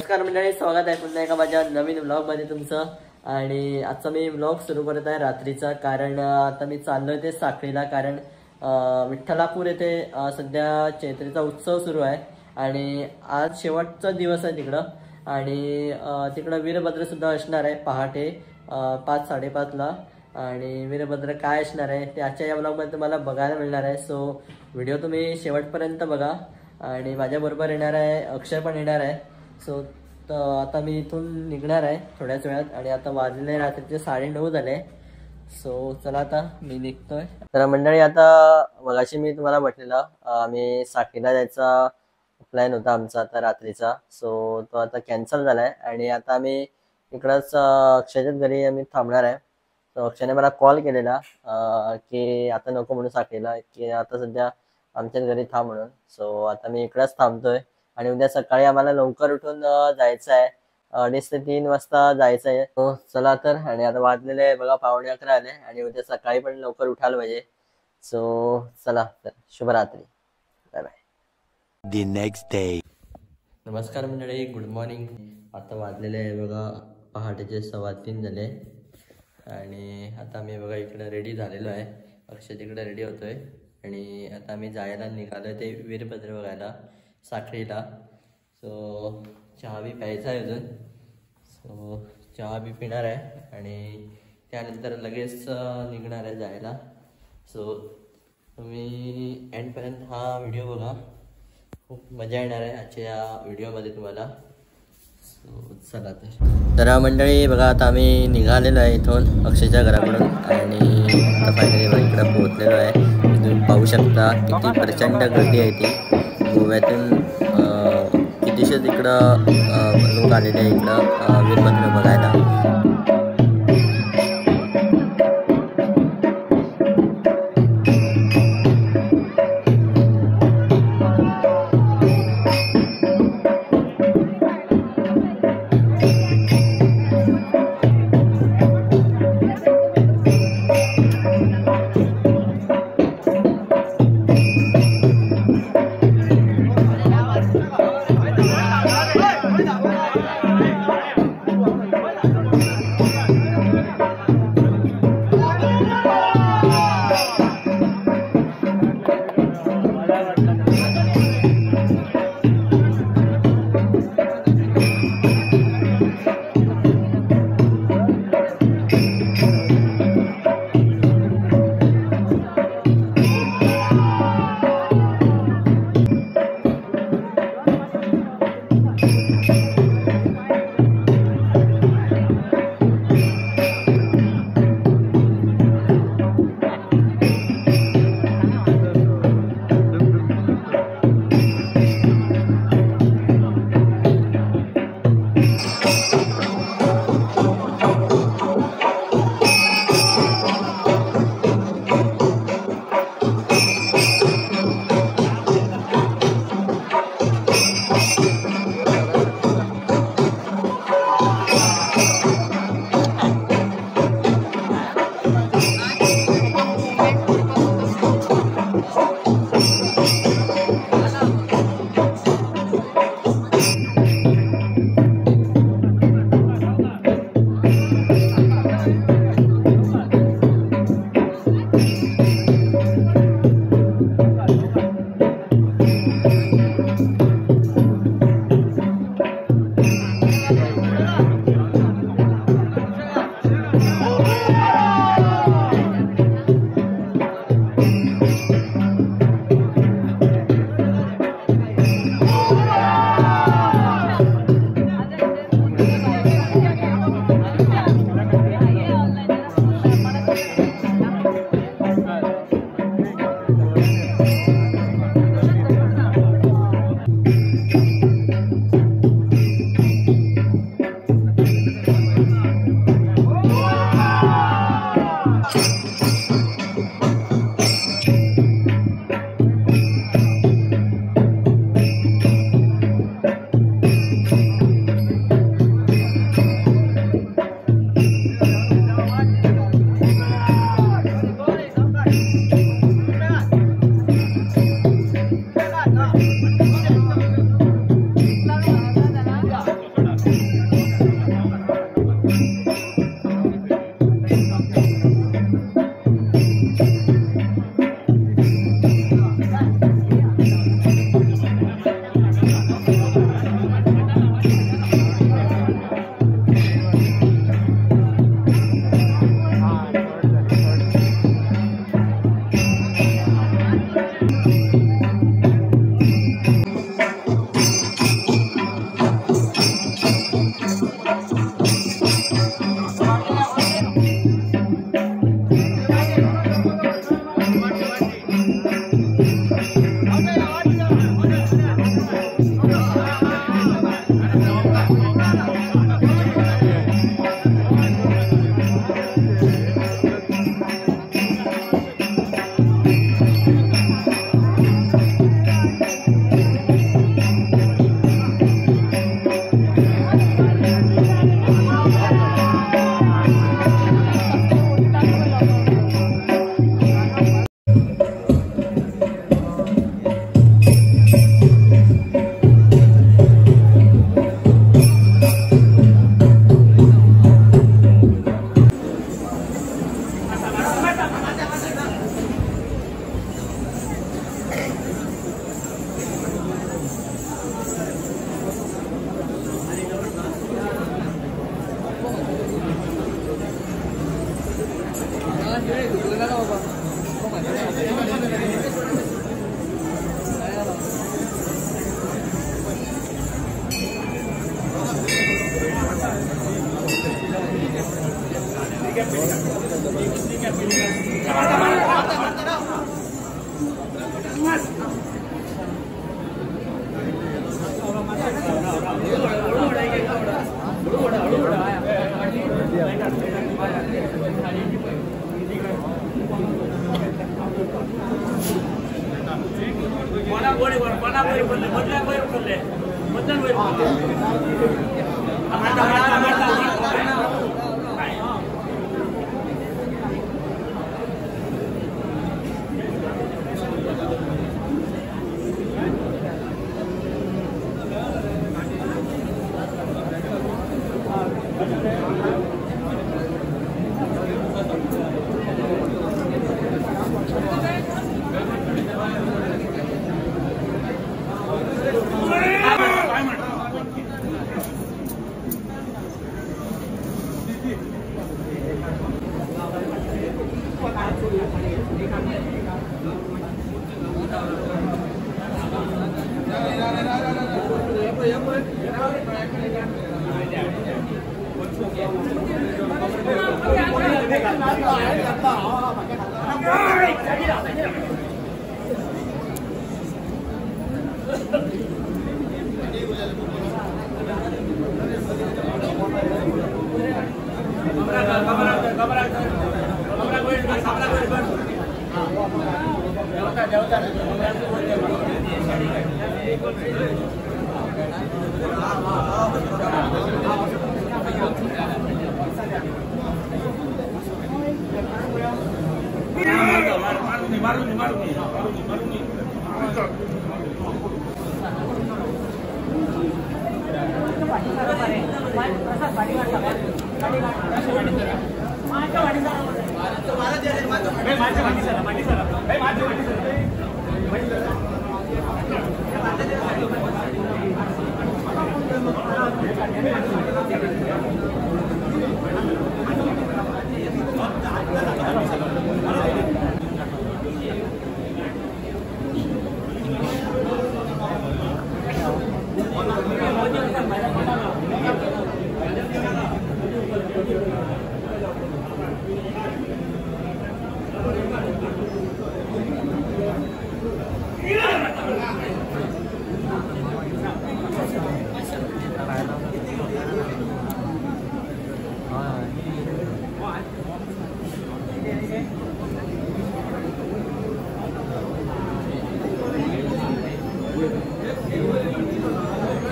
नमस्कार मंडळी, स्वागत आहे पुन्हा एका माझ्या नवीन व्लॉगमध्ये तुमचं. आणि आजचा मी व्लॉग सुरू करत आहे रात्रीचा, कारण आता मी चाललोय ते साखळीला. कारण विठ्ठलापूर येथे सध्या चैत्रीचा उत्सव सुरू आहे आणि आज शेवटचा दिवस आहे तिकडं. आणि तिकडं वीरभद्र सुद्धा असणार आहे पहाटे 5-5:30ला. आणि वीरभद्र काय असणार आहे ते आजच्या या व्लॉगमध्ये तुम्हाला बघायला मिळणार आहे. सो व्हिडिओ तुम्ही शेवटपर्यंत बघा. आणि माझ्याबरोबर येणार आहे अक्षय पण येणार आहे. सो आता मी इथून निघणार आहे थोड्याच वेळात. आणि आता वाजले रात्रीचे 9:30 झाले. सो चला आता मी निघतोय. तर मंडळी, आता मगाशी मी तुम्हाला म्हटलेलं आम्ही साखळीला जायचा प्लॅन होता आमचा आता रात्रीचा. सो तो आता कॅन्सल झालाय आणि आता आम्ही इकडंच अक्षयच्याच घरी आम्ही थांबणार आहे. तर अक्षयने मला कॉल केलेला की आता नको म्हणून साखळीला, की आता सध्या आमच्याच घरी थांब म्हणून. सो आता मी इकडंच थांबतोय. आणि उद्या सकाळी आम्हाला लवकर उठून जायचं आहे, 2:30 ते 3 वाजता जायचं आहे. हो चला तर. आणि आता वाजलेले आहे बघा 11:15 आले आणि उद्या सकाळी पण लवकर उठायला पाहिजे. सो चला तर, शुभरात्री, bye bye. The next day. नमस्कार मंडळी, गुड मॉर्निंग. आता वाजलेले आहे बघा पहाटेचे 3:15 झाले. आणि आता मी बघा इकडे रेडी झालेलो आहे. अक्षय तिकडे रेडी होतोय आणि आता आम्ही जायला निघालो ते वीरभद्र बघायला साखळीला. सो चहा बी प्यायचा आहे अजून. सो चहा बी पिणार आहे आणि त्यानंतर लगेच निघणार आहे जायला. सो तुम्ही एंडपर्यंत हा व्हिडिओ बघा, खूप मजा येणार आहे आजच्या या व्हिडिओमध्ये तुम्हाला. सो चला तर मंडळी बघा, आता आम्ही निघालेलो आहे इथून अक्षयच्या घराकडून. आणि आता फायनली इकडं पोहोचलेलो आहे. तुम्ही पाहू शकता किती प्रचंड गर्दी आहे ती. गोव्यातून कितीशे इकडं लोक आलेले आहे इकडं वीरभद्र बघायला.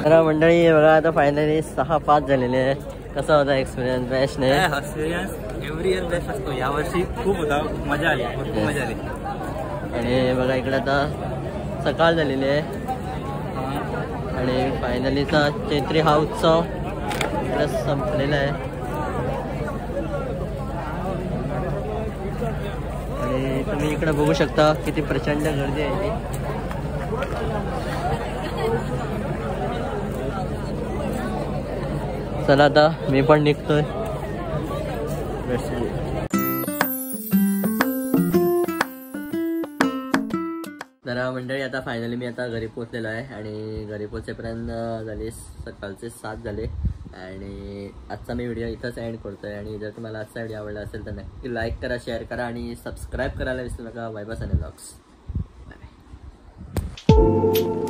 तर मंडळी बघा आता फायनली 6-5 झालेले आहे. कसा होता एक्सपिरियन्स? बेस्ट नाही? एक्सपिरियन्स एव्हरी इयर बेस्ट असतो. यावर्षी खूप होता, मजा आली, खूप मजा आली. आणि बघा इकडे आता सकाळ झालेली आहे आणि फायनलीचा चैत्री हा उत्सव इकडे संपलेला आहे. आणि तुम्ही इकडे बघू शकता किती प्रचंड गर्दी आहे ती. चला आता मी पण निघतोय. तर मंडळी आता फायनली मी आता घरी पोहोचलेलो आहे आणि घरी पोहोचेपर्यंत झाले सकाळचे 7 झाले. आणि आजचा मी व्हिडिओ इथंच एंड करतोय. आणि जर तुम्हाला आजचा व्हिडिओ आवडला असेल तर नक्की लाईक करा, शेअर करा आणि सबस्क्राईब करायला विसरू नका. Bye bye Sunny blogs. Bye bye.